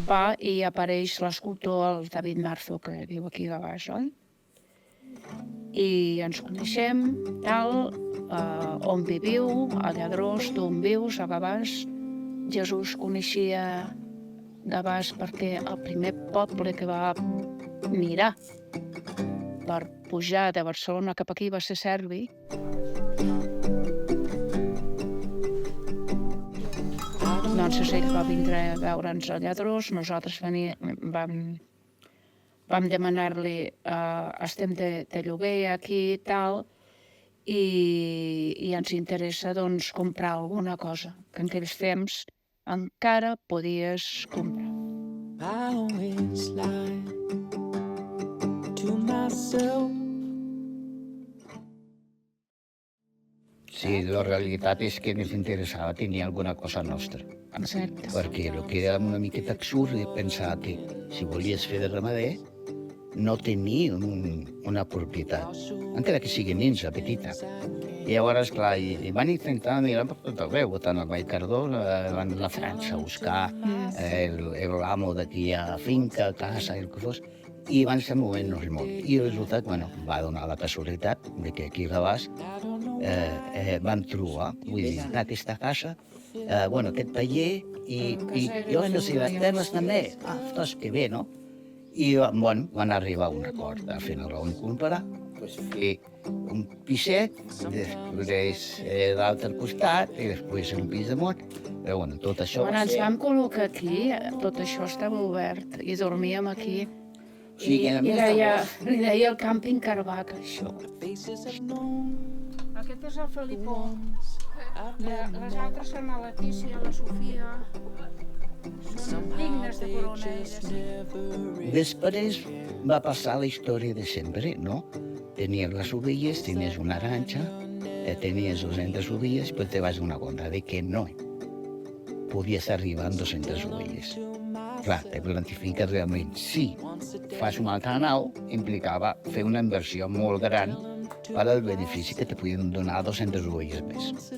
sopar i apareix l'escultor, el David Marzo, que viu aquí a baix, oi? I ens coneixem, tal, on viviu, a Lladrós, d'on vius, a Gavàs. Jesús coneixia Gavàs perquè el primer poble que va mirar per pujar de Barcelona cap aquí va ser Cerbi. Doncs ell va vindre a veure'ns a Lladrós, nosaltres vam demanar-li estem de lloguer aquí i tal, i ens interessa doncs comprar alguna cosa, que en aquells temps encara podies comprar. I always lie to myself. Sí, la realitat és que ens interessava tenir alguna cosa nostra. Exacte. Perquè el que era una miqueta absurd és pensar que si volies fer de ramader, no tenir una propietat, encara que sigui minsa, petita. I llavors, clar, i van intentar mirar per tot arreu, tant al Vall Cardó, van a França a buscar l'amo d'aquí a finca, casa, el que fos, i van ser movent-nos molt. I el resultat, va donar la casualitat de que aquí a Gavàs van trobar, vull dir, aquesta casa, aquest taller, i les terres també, ostres, que bé, no? I van arribar a un acord, al final ho van comprar, fer un piset, després l'altre costat i després un pis damunt, però tot això... Quan ens vam col·locar aquí, tot això estava obert i dormíem aquí. Sí, I li deia el càmping Carbac, això. Aquest és el Felipó. Les altres són la Letícia, la Sofia. Són dignes de corona. Després va passar la història de sempre, no? Tenies les ovelles, tenies una granja, tenies 200 ovelles, però te vas donar compte de que no podies arribar amb 200 ovelles. Clar, te planifiques realment. Si fas una altra nau, implicava fer una inversió molt gran per al benefici que te podien donar 200 ovelles més.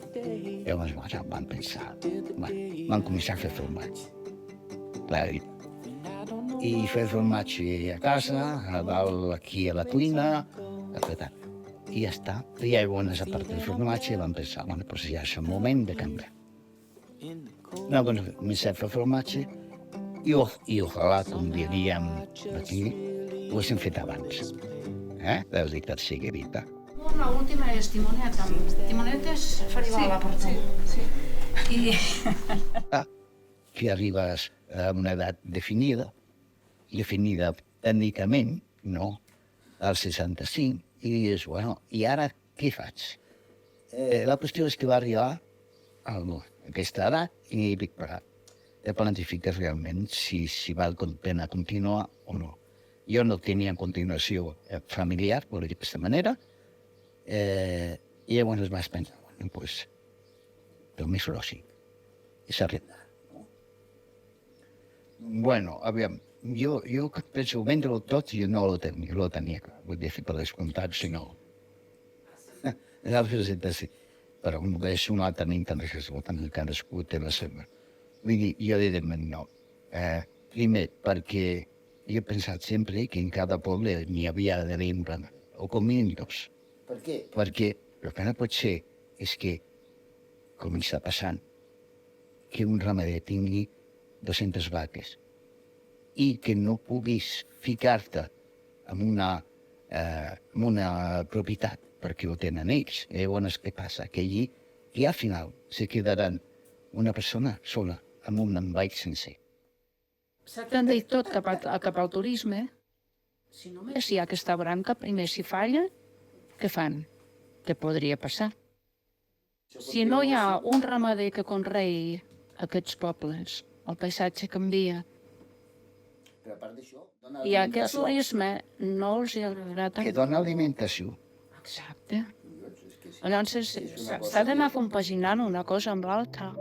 Llavors van pensar, van començar a fer formatge. Clar, i fer formatge a casa, a dalt aquí a la cuina, i ja està. I llavors, a part del formatge, van pensar, ja és el moment de canviar. Vam començar a fer formatge i ojalà, com diríem aquí, ho haguéssim fet abans. La veritat sigui dita. La última és Timoneta. Timoneta és Farigola, perdó. Sí. Que arribes a una edat definida tècnicament, no, als 65, i dius, i ara què faig? La qüestió és que va arribar a aquesta edat i dic, te planifiques realment si val pena continuar o no. Jo no tenia continuació familiar, per dir d'aquesta manera, i llavors vaig pensar, el més lògic és arrendar. Aviam, jo penso vendre-ho tot i no lo tenia clar, vull dir, per descomptat, si no. Però és un altre interessant, cadascú té la seva. Vull dir, jo evidentment no. Primer, perquè jo he pensat sempre que en cada poble n'hi havia d'haver un ramader, o com mínim dos. Per què? Perquè el que no pot ser és que, com està passant, que un ramader tingui 200 vaques i que no puguis ficar-te en una propietat perquè ho tenen ells. Llavors, què passa? Que allí, i al final, se quedaran una persona sola amb un envaix sencer. S'ha tendit tot cap al turisme. Si només hi ha aquesta branca, primer si falla, què fan? Què podria passar? Si no hi ha un ramader que conreï aquests pobles, el paisatge canvia. Però a part d'això, I aquest turisme no els agradarà tant. que dona alimentació. Exacte. Llavors s'ha d'anar compaginant una cosa amb l'altra.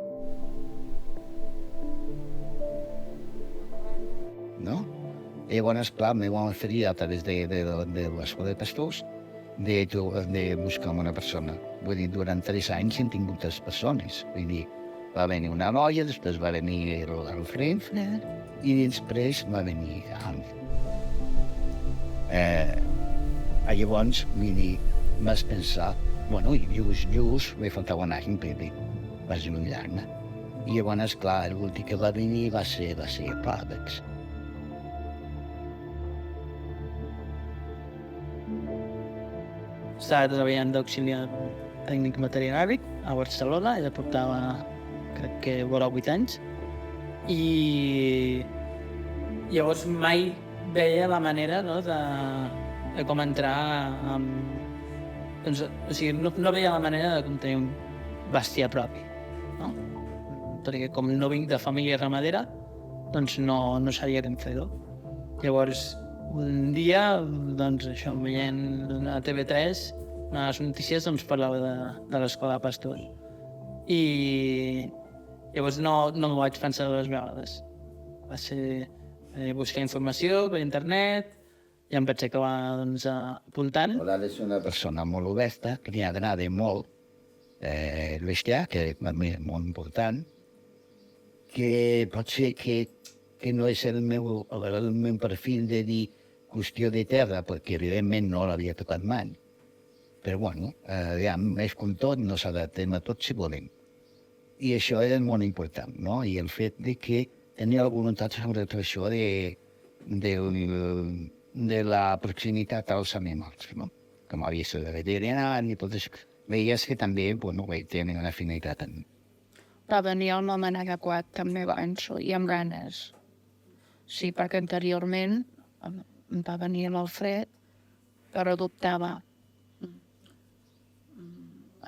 No? Llavors, clar, me van oferir a través de l'escola de pastors de buscar una persona. Vull dir, durant 3 anys hem tingut 3 persones. Vull dir, Va venir una noia, després va venir el Renfe i després va venir llavors, vull dir, vas pensar, bueno, i just, me faltava un any per vas allunyar-ne. I llavors, clar, l'últim que va venir va ser Pàvex. Estava treballant d'auxiliar tècnic veterinari a Barcelona, ella portava, crec que vora 8 anys, i llavors mai veia la manera, no, de com entrar amb... Doncs, o sigui, no veia la manera de com tenir un bestiar propi, no? Perquè com no vinc de família ramadera, doncs no sabia com fer-ho. Llavors, un dia, doncs això, veient a TV3, a les notícies doncs parlava de l'escola de pastors. I llavors no m'ho vaig pensar dues vegades. Va ser buscar informació per internet, i em vaig acabar doncs, apuntant. Ha de ser una persona molt oberta, que li agrada molt el bestiar, que és molt important, que pot ser que no és el meu perfil de dir qüestió de terra, perquè evidentment no l'havia tocat mai. Però bueno, és com tot, no s'adaptem a tot si volem. I això era molt important, no? I el fet de que tenia la voluntat sobre tot això de la proximitat als animals, no? Com havia estat de veterinari, tot això. Veies que també, bueno, tenen una afinitat amb... Va venir el moment adequat també abans i amb ganes. Sí, perquè anteriorment va venir l'Alfred, però dubtava.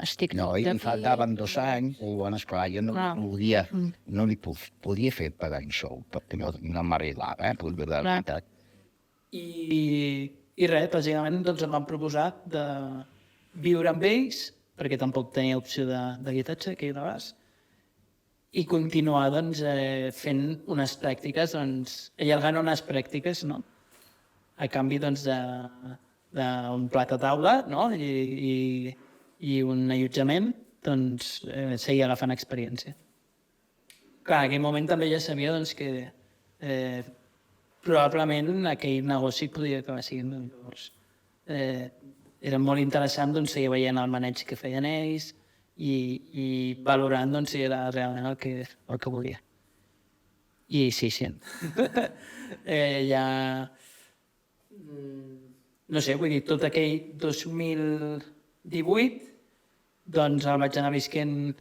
Estic... No, i em faltaven 2 anys, i bueno, esclar, jo no podia, no li podia fer pagar això, perquè no m'arribava, per dir la veritat. I res, bàsicament doncs em van proposar de viure amb ells, perquè tampoc tenia opció d'habitatge, que hi vas, i continuar doncs, fent unes pràctiques, doncs, allargant unes pràctiques, no? A canvi doncs, d'un plat a taula, no? I un allotjament, doncs, seguir agafant experiència. Clar, en aquell moment també ja sabia doncs, que probablement aquell negoci podria acabar sent. Llavors, era molt interessant doncs, seguir veient el maneig que feien ells i valorant doncs, si era realment el que volia. I sí. Ja... No sé, vull dir, tot aquell 2018 doncs el vaig anar visquent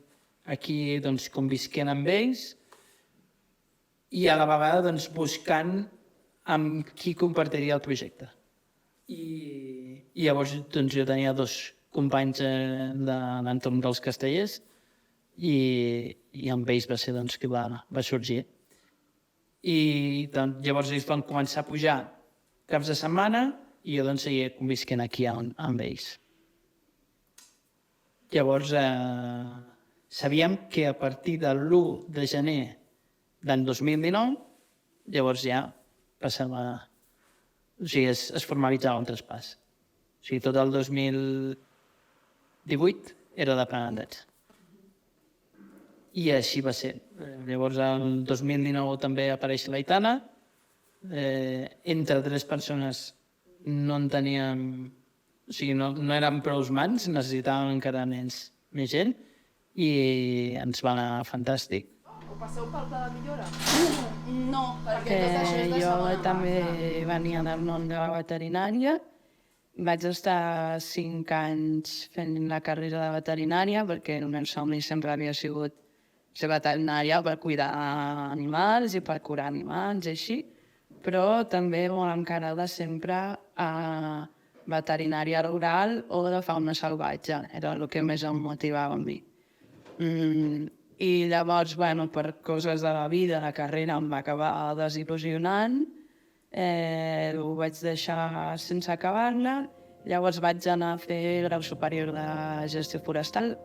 aquí, doncs, convisquent amb ells i a la vegada doncs, buscant amb qui compartiria el projecte. I llavors doncs, jo tenia 2 companys de l'entorn dels Castellers i amb ells va ser doncs, que va sorgir. I doncs, llavors ells van començar a pujar caps de setmana i jo doncs, seguia convisquent aquí amb ells. Llavors, sabíem que a partir de l'1 de gener d'any 2019, llavors ja passava... O sigui, es formalitzava un traspàs. O sigui, tot el 2018 era d'aprenentatge. I així va ser. Llavors, el 2019 també apareix l'Aitana. Entre 3 persones no en teníem... O sigui, no eren prou mans, necessitàvem encara més gent i ens va anar fantàstic. Ho passeu pel pla de millora? No, perquè jo també venia del món de la veterinària. Vaig estar 5 anys fent la carrera de veterinària perquè el meu somni sempre havia sigut ser veterinària per cuidar animals i per curar animals i així, però també molt encarada sempre a veterinària rural o de fauna salvatge. Era el que més em motivava a mi. I llavors, bueno, per coses de la vida, la carrera em va acabar desil·lusionant, ho vaig deixar sense acabar-la, llavors vaig anar a fer grau superior de gestió forestal.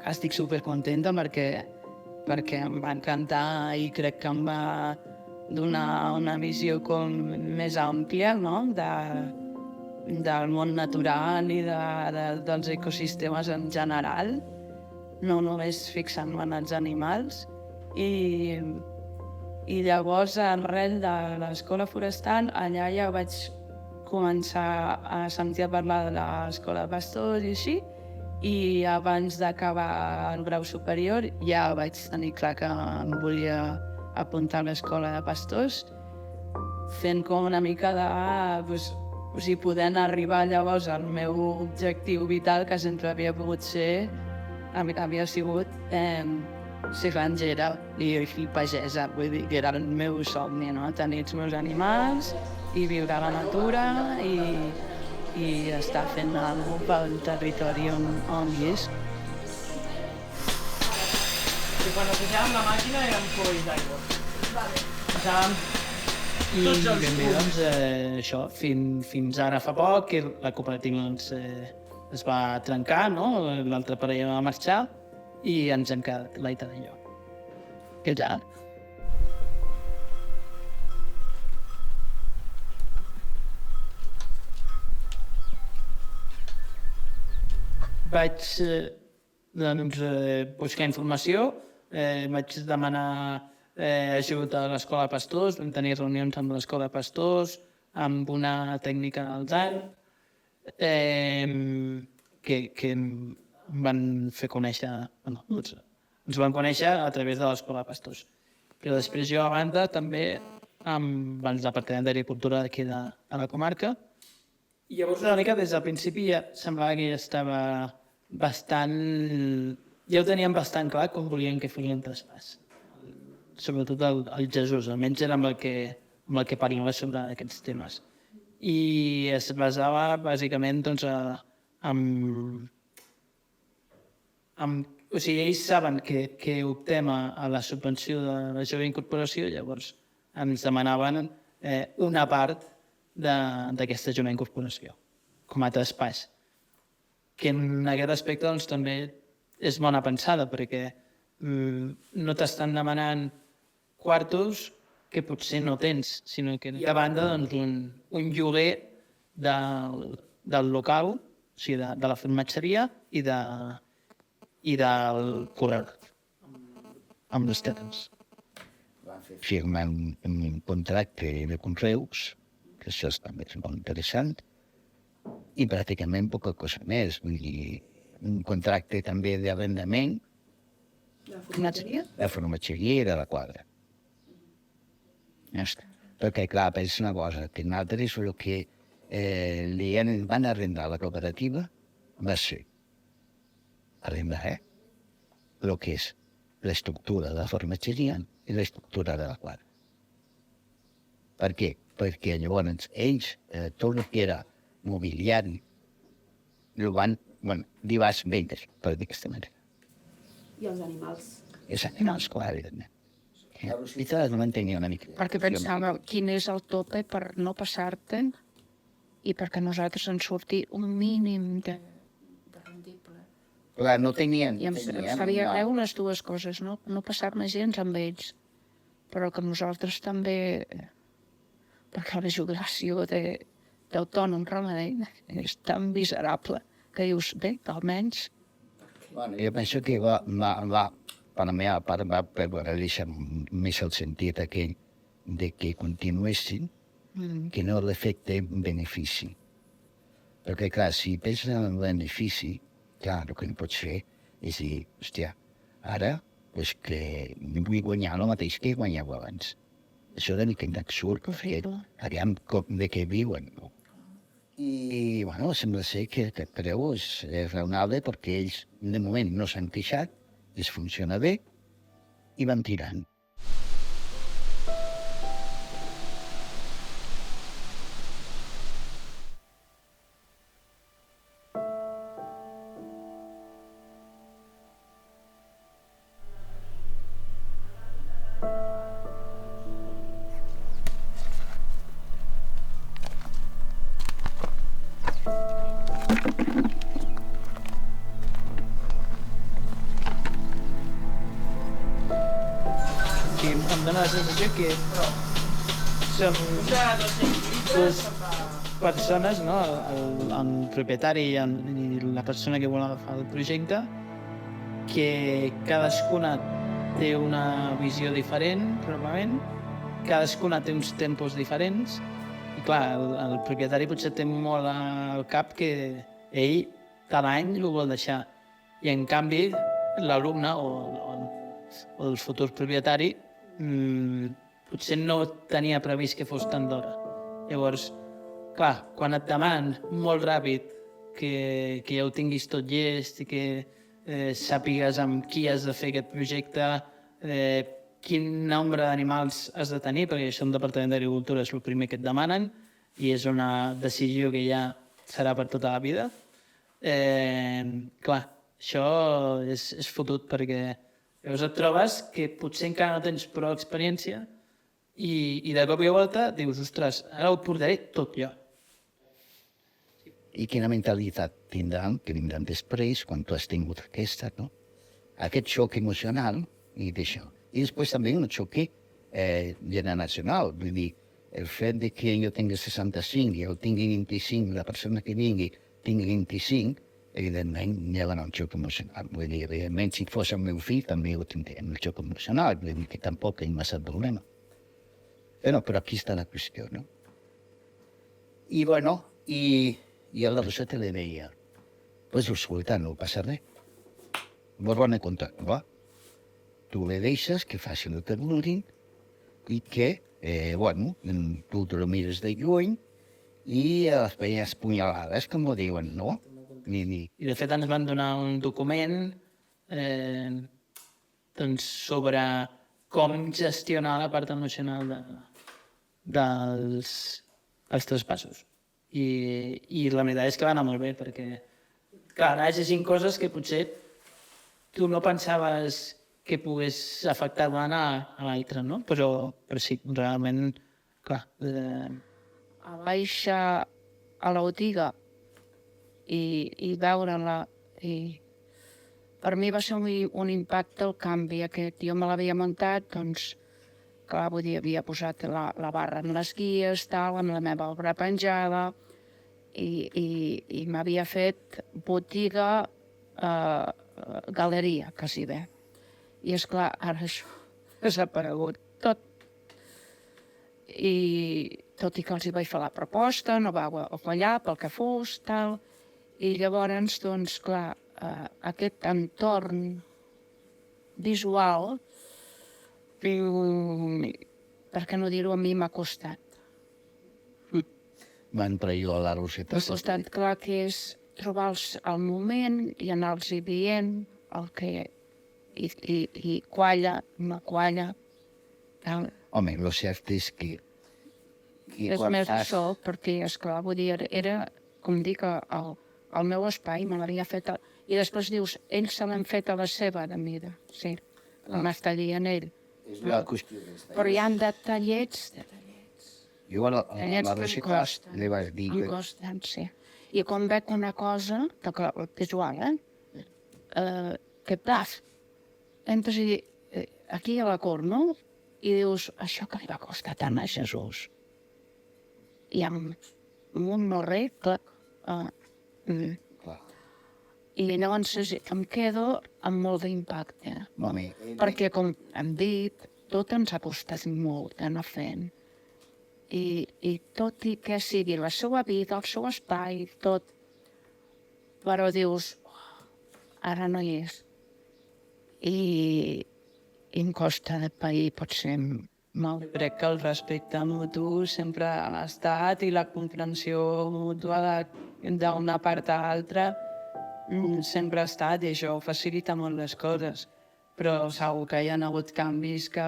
Estic supercontenta perquè em va encantar i crec que em va donar una visió com més àmplia, no? Del món natural i dels ecosistemes en general. no només fixant-me en els animals. I llavors, arrel de l'escola forestal, allà ja vaig començar a sentir a parlar de l'escola de pastors i així, i abans d'acabar el grau superior ja vaig tenir clar que em volia apuntar a l'escola de pastors, fent com una mica de... podent arribar llavors al meu objectiu vital, que sempre havia pogut ser, havia sigut ser grangera i pagesa, vull dir que era el meu somni, no? Tenir els meus animals i viure a la natura i estar fent alguna cosa pel territori on visc. I quan posàvem la màquina eren polls d'aigua. Posàvem... I ben bé, doncs, això, fins ara fa poc, que la cooperativa doncs, es va trencar, no? L'altra parella va marxar i ens hem quedat l'Aita i jo. Que ja... Vaig buscar informació, vaig demanar ajut a l'Escola de Pastors, vam tenir reunions amb l'Escola de Pastors, amb una tècnica d'Alzheimer, que em van fer conèixer, ens van conèixer a través de l'Escola de Pastors. Però després jo, a banda, també amb el Departament d'Agricultura d'aquí de la comarca. I llavors, una mica des del principi ja semblava que ja estava bastant... Ja ho teníem bastant clar com volien que feien traspàs. Sobretot el Jesús, almenys era amb el que parlava sobre aquests temes. I es basava bàsicament doncs, o sigui, ells saben que optem a la subvenció de la jove incorporació, llavors ens demanaven una part d'aquesta jove incorporació, com a traspàs. Que en aquest aspecte doncs, també és bona pensada, perquè no t'estan demanant quartos que potser no tens, sinó que hi ha a banda doncs, un lloguer del local, o sigui, de la formatgeria i del correu, amb les terres. Firmar un contracte de conreus, que això també és molt interessant, i pràcticament poca cosa més. Vull dir, un contracte també d'arrendament. La formatgeria? La formatgeria i de la quadra. Ja està. Perquè, clar, és una cosa, que nosaltres el que li van arrendar a la cooperativa va ser arrendar el que és l'estructura de la formatgeria i l'estructura de la quadra. Per què? Perquè llavors ells, tot el que era mobiliari, li vas vendre, per dir aquesta manera. I els animals? Els animals, clar, evidentment. L'hospital no mantenia una mica. Perquè pensava quin és el tope per no passar-te'n i perquè nosaltres ens surti un mínim de rendible. Clar, no tenien... I em faria greu les dues coses, no? No passar-me gens amb ells, però que nosaltres també... Perquè la jubilació d'autònom ramader és tan miserable que dius, bé, almenys... Jo penso que per la meva part va deixar més el sentit aquell de que continuessin que no l'efecte benefici. Perquè, clar, si penses en el benefici, clar, el que no pots fer és dir, hòstia, ara pues que vull guanyar el mateix que guanyava abans. Això de mica absurd, perquè aviam de què viuen, no? I, bueno, sembla ser que aquest preu és raonable perquè ells, de moment, no s'han queixat, els funciona bé i van tirant. Em dóna la sensació que som dues persones, no? El propietari i la persona que vol agafar el projecte, que cadascuna té una visió diferent, probablement, cadascuna té uns tempos diferents, i clar, el propietari potser té molt al cap que ell cada any ho vol deixar, i en canvi l'alumne o el futur propietari potser no tenia previst que fos tant d'hora. Llavors, clar, quan et demanen molt ràpid que ja ho tinguis tot llest i que sàpigues amb qui has de fer aquest projecte, quin nombre d'animals has de tenir, perquè això en Departament d'Agricultura és el primer que et demanen i és una decisió que ja serà per tota la vida. Clar, això és fotut perquè llavors et trobes que potser encara no tens prou experiència i de cop i volta dius, ostres, ara ho portaré tot jo. I quina mentalitat tindran, que vindran després, quan tu has tingut aquesta, no? Aquest xoc emocional i d'això. I després també un xoc generacional, vull dir, el fet de que jo tingui 65 i jo tingui 25, la persona que vingui tingui 25, evidentment hi ha un xoc emocional. Vull dir, evidentment, si fos el meu fill també ho tindríem, el xoc emocional, vull dir que tampoc hi ha massa problema. Però aquí està la qüestió, no? I bueno, i a la Roseta li deia, pues escolta, no passa res. Vos van a contar, va? Tu li deixes que faci el que vulguin i que, bueno, tu te lo mires de lluny i les penyes punyalades, com ho diuen, no? I de fet ens van donar un document doncs, sobre com gestionar la part emocional dels traspassos. I la veritat és que va anar molt bé, perquè clar, anaves llegint coses que potser tu no pensaves que pogués afectar l'una a l'altra, no? Però sí, realment, clar... A baixa a la botiga i veure-la, per mi va ser un impacte el canvi aquest. Jo me l'havia muntat, doncs, clar, vull dir, havia posat la barra en les guies, tal, amb la meva obra penjada, i m'havia fet botiga, galeria, quasi bé. I esclar, ara això ha desaparegut tot. I tot i que els hi vaig fer la proposta, no vau fallar pel que fos, tal. I llavors, doncs, clar, aquest entorn visual, per què no dir-ho, a mi m'ha costat. Van trair la Roseta. M'ha costat, clar, que és trobar el moment i anar-los dient el que... I qualla, no qualla, tal. Home, el cert és que... És més això, perquè, esclar, vull dir, era, com dic, el meu espai, me l'havia fet... I després dius, ells se l'han fet a la seva de mida, sí, m'està dient ell. És la qüestió. Però hi ha detallets, Jo a la Roseta li vaig dir em costen, sí. I quan veig una cosa, visual, que plaf, entres aquí a la cort, no? I dius, això que li va costar tant a Jesús. I amb un no res, clar. I llavors em quedo amb molt d'impacte. Perquè, com hem dit, tot ens ha costat molt d'anar fent. I tot i que sigui la seva vida, el seu espai, tot, però dius, ara no hi és. I em costa de pair, potser molt. Crec que el respecte mutu sempre ha estat i la comprensió mútua d'una part a l'altra sempre ha estat i això facilita molt les coses. Però segur que hi ha hagut canvis que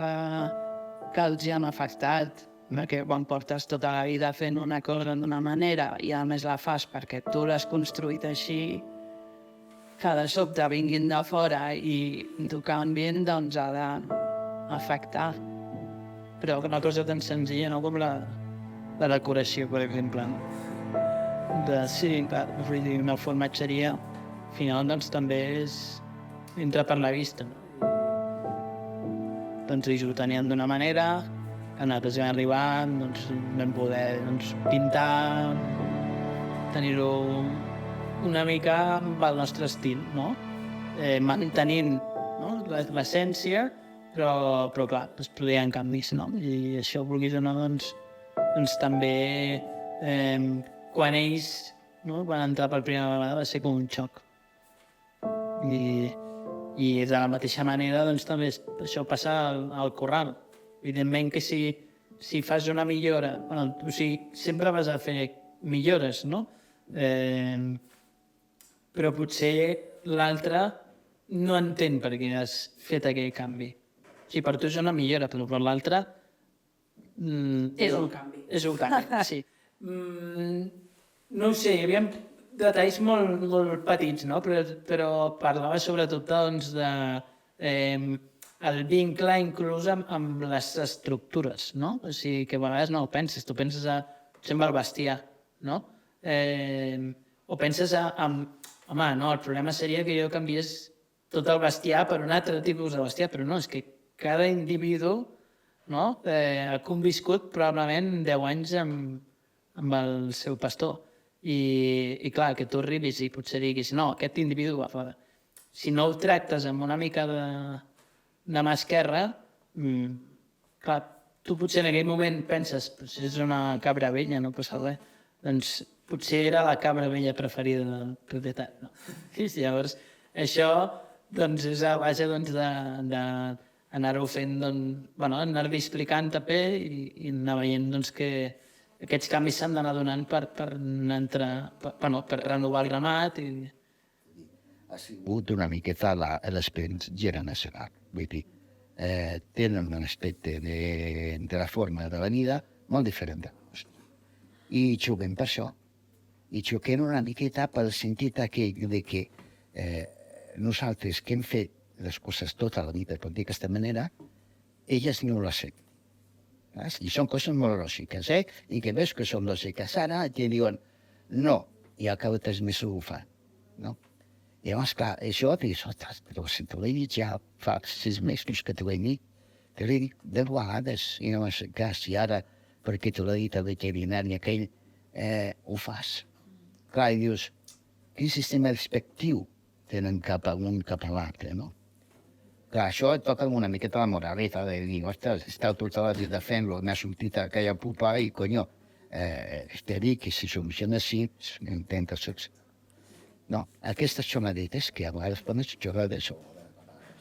els hi han afectat. Perquè quan portes tota la vida fent una cosa d'una manera i a més la fas perquè tu l'has construït així, que de sobte vinguin de fora i t'ho canvien, doncs ha d'afectar. Però una cosa tan senzilla, no? Com la decoració, per exemple. Sí, vull dir, una formatgeria, al final, doncs, també entra per la vista. Doncs ells ho tenien d'una manera, que nosaltres vam arribar, doncs, vam poder pintar, tenir-ho una mica amb el nostre estil, no? mantenint, no, l'essència, però clar, es produïen canvis, no? I això, vulguis o no, doncs també, quan ells, no, van entrar per primera vegada, va ser com un xoc. I de la mateixa manera, doncs, també això passa al corral. Evidentment que si fas una millora, bueno, o sigui, sempre vas a fer millores, no? Però potser l'altre no entén per què has fet aquell canvi. O sigui, per tu és una millora, però per l'altre... És un canvi. És un canvi, sí. No ho sé, hi havia detalls molt, molt petits, no? Però parlava sobretot, doncs, el vincle inclús amb les estructures, no? O sigui, que a vegades no ho penses, tu penses potser amb el bestiar, no? O penses home, no, el problema seria que jo canviés tot el bestiar per un altre tipus de bestiar, però no, és que cada individu, no, ha conviscut probablement 10 anys amb el seu pastor. I clar, que tu arribis i potser diguis, no, aquest individu va fora. Si no ho tractes amb una mica de mà esquerra, clar, tu potser en aquell moment penses, si és una cabra vella, no passa res. Doncs potser era la cabra vella preferida del propietari, no? I llavors, això doncs, és a base d'anar-ho fent, bueno, anar-li explicant també i anar veient doncs, que aquests canvis s'han d'anar donant per renovar el ramat. Ha sigut una miqueta l'experiència generacional. Vull dir, tenen un aspecte de la forma de la vida molt diferent de nostre. I juguem per això. I xoquem una miqueta pel sentit aquell de que nosaltres que hem fet les coses tota la vida, per dir d'aquesta manera, elles no les senten. I són coses molt lògiques, i que veus que són lògiques. Ara te diuen no, i al cap de 3 mesos ho fan. No? I llavors, clar, això dius, ostres, però si t'ho he dit ja fa 6 mesos que t'ho he dit, te l'he dit 10 vegades, i no m'has fet cas, i ara, perquè t'ho he dit al veterinari aquell, ho fas. Clar, i dius, quin sistema respectiu tenen cap a un cap a l'altre, no? Clar, això et toca una miqueta la moraleta de dir, ostres, esteu tota la vida fent-lo, m'ha sortit aquella pupa i, conyo, esperi que si soluciona així, intenta solucionar. No, aquestes xonadetes que a vegades poden jugar d'això.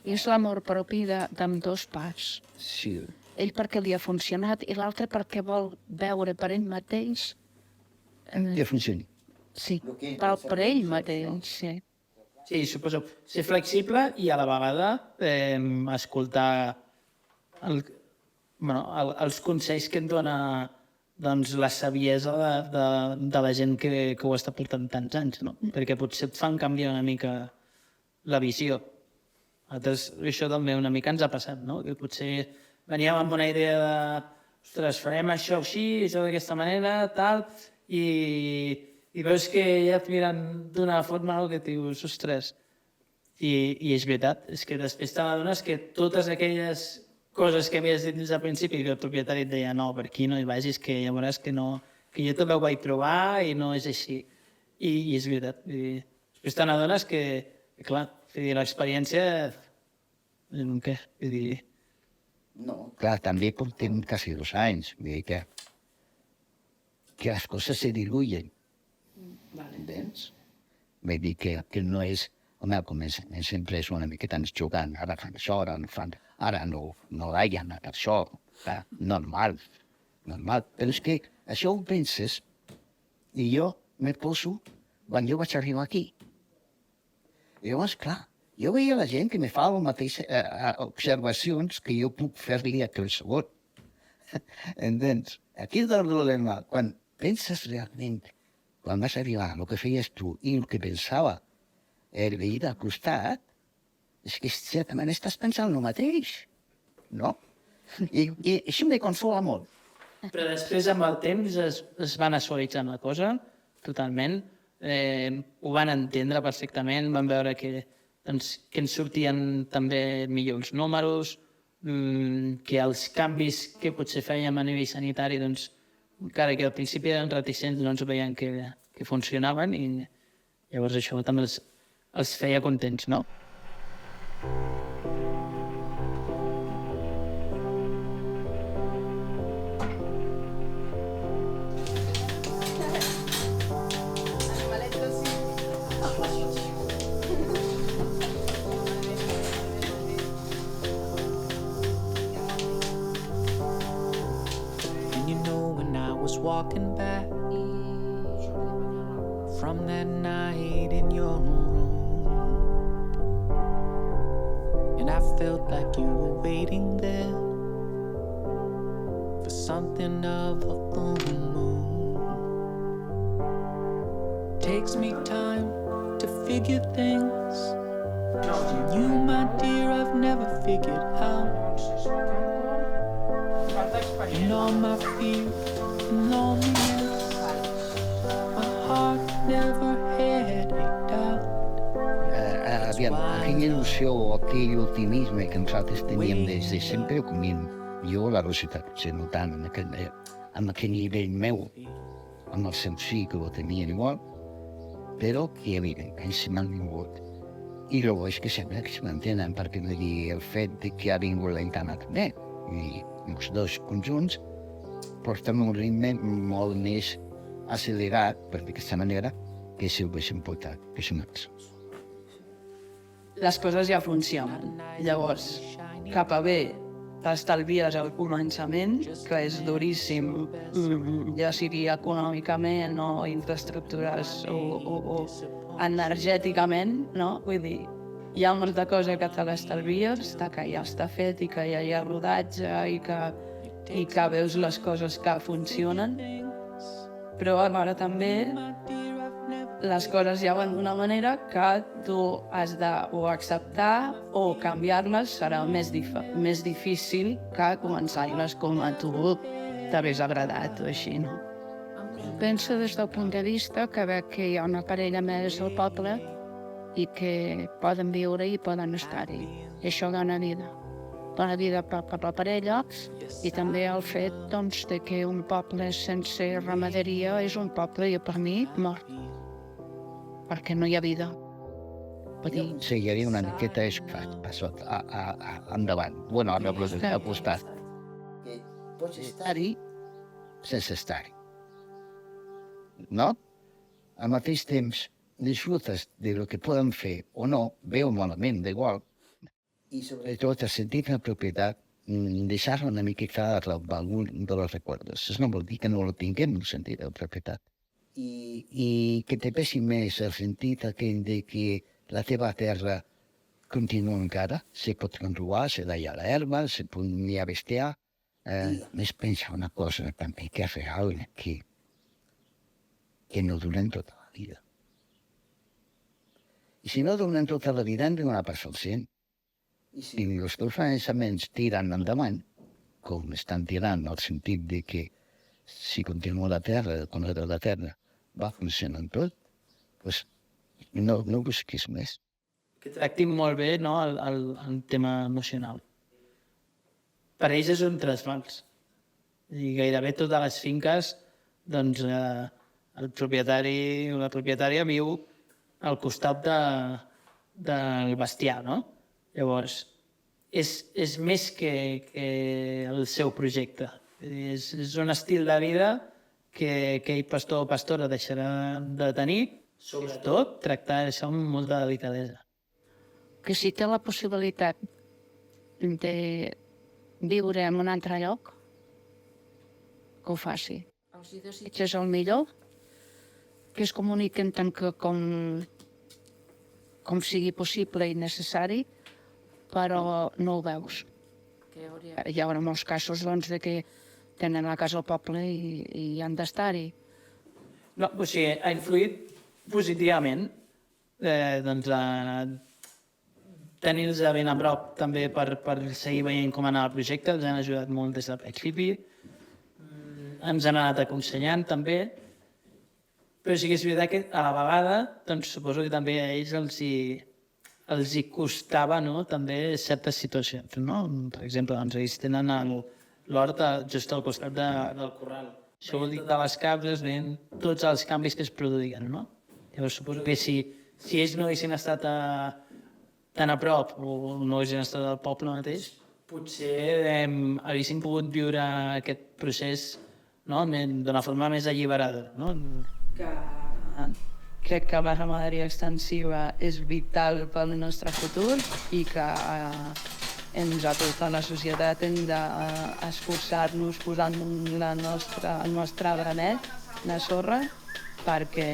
És l'amor propi d'ambdós parts. Sí. Ell perquè li ha funcionat i l'altre perquè vol veure per ell mateix. Que funcioni. Sí, per ell mateix, sí. Sí, suposo. Ser flexible i a la vegada escoltar els consells que et dona doncs, la saviesa de la gent que ho està portant tants anys, no? Perquè potser et fan canviar una mica la visió. Nosaltres, això també una mica ens ha passat, no? Que potser veníem amb una idea de ostres, farem això així, això d'aquesta manera, tal, i veus que ja et miren d'una forma que et dius, ostres, i és veritat, és que després t'adones que totes aquelles coses que havies dit des del principi, que el propietari et deia no, per aquí no hi vagis, que ja veuràs que no, que jo també ho vaig provar i no és així. I és veritat. I després te n'adones que, clar, l'experiència... Què? No, clar, també portem quasi 2 anys. Vull dir que les coses se diluyen. Entens? Vull dir que no és... Home, com sempre és una miqueta ens jugant, ara fan això, ara no fan... Ara no deien això, normal. Però és que això ho penses i jo me poso quan jo vaig arribar aquí. I llavors, clar, jo veia la gent que me fa les mateixes observacions que jo puc fer-li a qualsevol. Entens? Aquí és el problema. Quan penses realment, quan vas arribar, el que feies tu i el que pensava el veí del costat, és que certament estàs pensant el mateix, no? I això me consola molt. Però després, amb el temps, es van suavitzant la cosa, totalment. Ho van entendre perfectament, van veure que ens sortien també millors números, que els canvis que potser fèiem a nivell sanitari, doncs, encara que al principi eren reticents, doncs veien que funcionaven i llavors això també els feia contents, no? And you know when I was walking back from that night in your room, and I felt like you were waiting there for something of a full moon. Takes me time to figure things. And you, my dear, I've never figured out. And all my fear and loneliness, my heart never had a doubt. Aviam, aquella il·lusió o aquell optimisme que nosaltres teníem des de sempre, com jo, la Rosita, potser no tant, amb aquell nivell meu, amb el seu sí que ho tenien igual, però que evident, que ells s'han vingut. I el bo és que sembla que se mantenen, perquè vull dir, el fet de que ha vingut l'Aitana també, i els dos conjunts porten un ritme molt més accelerat, per d'aquesta manera, que si ho haguéssim portat, que són els. Les coses ja funcionen. Llavors, cap a bé, t'estalvies al començament, que és duríssim, ja sigui econòmicament o infraestructures o energèticament, no? Vull dir, hi ha molta cosa que te l'estalvies, que ja està fet i que ja hi ha rodatge i que veus les coses que funcionen, però alhora també les coses ja van d'una manera que tu has de o acceptar o canviar-les serà més difícil que començar-les com a tu t'hagués agradat o així, no? Penso des del punt de vista que veig que hi ha una parella més al poble i que poden viure i poden estar-hi. I això dona vida. Dona vida per la parella i també el fet doncs, de que un poble sense ramaderia és un poble, i per mi, mort. Perquè no hi ha vida. Seguiria una miqueta passat endavant. Bueno, ara al costat. Pots estar-hi sense estar-hi. No? Al mateix temps, disfrutes de lo que poden fer o no, bé o malament, d'igual. I sobretot el sentit de la propietat, deixar-la una miqueta algun dels records. Això no vol dir que no lo tinguem, el sentit de la propietat. I que te pesi més el sentit aquell de que la teva terra continua encara, se pot controlar, se dalla l'herba, se pot ni a bestiar. Més pensa una cosa també que és real, que no duren tota la vida. I si no duren tota la vida, hem de donar pas al cent. I si els teus pensaments tiren endavant, com estan tirant, al sentit de que si continua la terra, el conreu de la terra, va funcionant tot, doncs no busquis més. Que tractin molt bé, no, el tema emocional. Per ells és un trasbals. I gairebé totes les finques, doncs, el propietari o la propietària viu al costat del bestiar, no? Llavors, és més que el seu projecte. És un estil de vida que aquell pastor o pastora deixarà de tenir, sobretot tractar això amb molta delicadesa. Que si té la possibilitat de viure en un altre lloc, que ho faci. Els desitges el millor, que es comuniquen tant que com sigui possible i necessari, però no ho veus. Hi haurà molts casos doncs, de que tenen la casa al poble i han d'estar-hi. No, o sigui, ha influït positivament, doncs, tenir-los ben a prop també per seguir veient com anava el projecte, ens han ajudat molt des del principi, ens han anat aconsellant també, però sí que és veritat que a la vegada doncs, suposo que també a ells els hi costava, no?, també certes situacions, no? Per exemple, doncs, ells tenen l'hort just al costat del corral. Això vol dir que de les cabres ven tots els canvis que es produïen, no? Llavors suposo que si ells no haguessin estat tan a prop o no haguessin estat al poble mateix, potser haguessin pogut viure aquest procés, no? D'una forma més alliberada. No? Crec que la ramaderia extensiva és vital pel nostre futur i que a tota la societat hem d'esforçar-nos posant el nostre granet de sorra perquè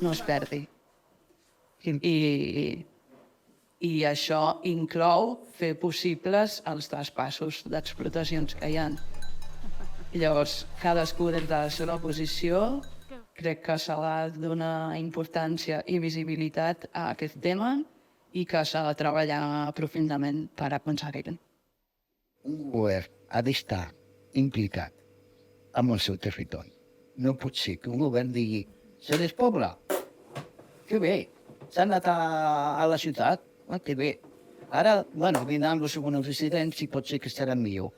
no es perdi. I això inclou fer possibles els traspassos d'explotacions que hi ha. Llavors, cadascú des de la seva posició crec que s'ha de donar importància i visibilitat a aquest tema i que s'ha de treballar profundament per aconseguir-ho. Un govern ha d'estar implicat amb el seu territori. No pot ser que un govern digui «Se despobla, que bé, s'han anat a la ciutat, que bé. Ara, vindran els segons residents i pot ser que estaran millor.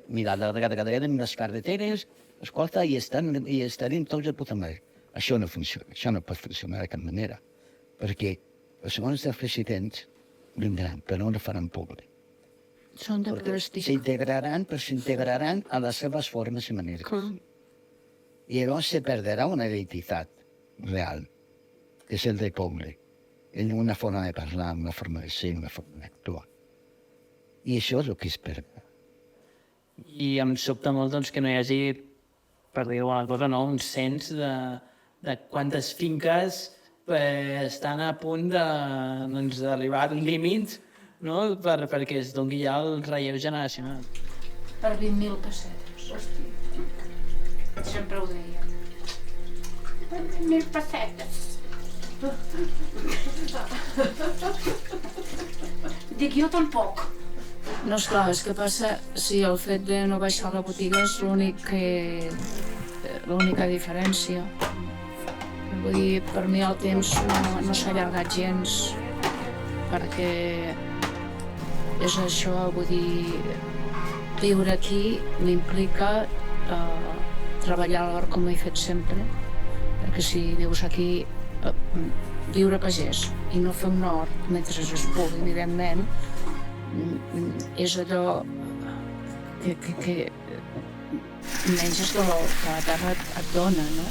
Mirar les carreteres, escolta, i estarem tots a puta mare». Això no funciona, això no pot funcionar de cap manera, perquè els segons dels residents vindran, però no faran poble. Són de plàstic. S'integraran a les seves formes i maneres. I llavors se perderà una identitat real, que és el de poble, en una forma de parlar, una forma de ser, una forma d'actuar. I això és el que es perd. I em sobta molt doncs, que no hi hagi, per dir alguna cosa, no? Un cens de quantes finques estan a punt d'arribar al límit, no? Perquè es doni ja el relleu generacional. Per 20.000 pessetes. Hòstia. Sempre ho deia. Per 20.000 pessetes. Dic, jo tampoc. No, esclar, és que passa, si el fet de no baixar la botiga és l'única diferència. Vull dir, per mi el temps no s'ha allargat gens, perquè és això, vull dir, viure aquí m'implica treballar l'hort com he fet sempre, perquè si vius aquí, viure pagès i no fer un hort mentre es pugui, evidentment, és allò que menys que la terra et dona, no?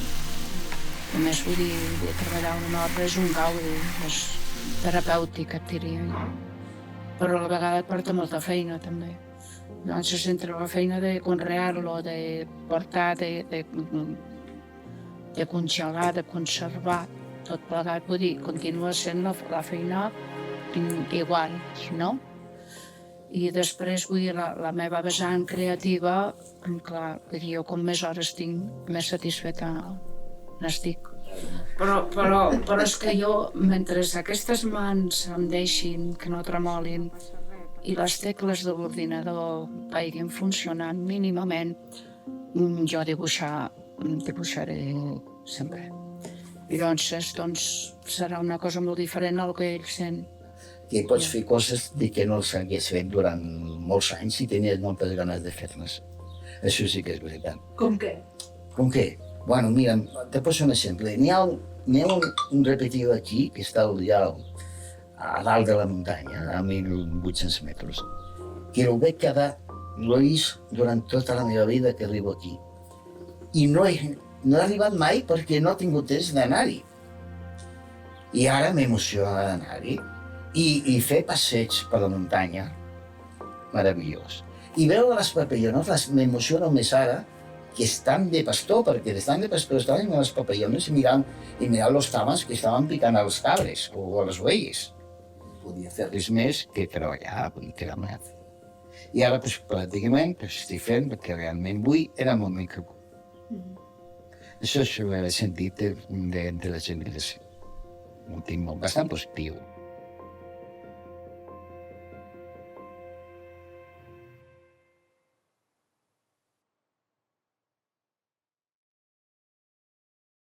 A més, vull dir, treballar un hort és un gaudi, és terapèutic, et diria jo. Però a la vegada et porta molta feina, també. Doncs entre la feina de conrear-lo, de portar, de congelar, de conservar, tot plegat, vull dir, continua sent la feina igual, no? I després, vull dir, la meva vessant creativa, clar, vull dir, jo com més hores tinc, més satisfeta n'estic. Però és que jo, mentre aquestes mans em deixin, que no tremolin, i les tecles de l'ordinador vagin funcionant mínimament, jo dibuixaré sempre. I doncs serà una cosa molt diferent al que ell sent. Que pots fer coses que no els hagués fet durant molts anys i tenies moltes ganes de fer-les. Això sí que és veritat. Com què? Com què? Bueno, mira, te poso un exemple. N'hi ha un repetidor aquí que està allà a dalt de la muntanya, a 1.800 metres, que el veig l'he vist durant tota la meva vida que arribo aquí. I no he arribat mai perquè no he tingut temps d'anar-hi. I ara m'emociona d'anar-hi. I fer passeig per la muntanya, meravellós. I veure les papallones m'emociona més ara, que estan de pastor, perquè estan de pastor, estaven amb les papallones i mirant els cames que estaven picant als cabres o a les ovelles. Podia fer res més que treballar, literalment. I ara, pràcticament, estic fent perquè realment vull, era molt més que vull. Això és el sentit de la generació. Ho tinc bastant positiu.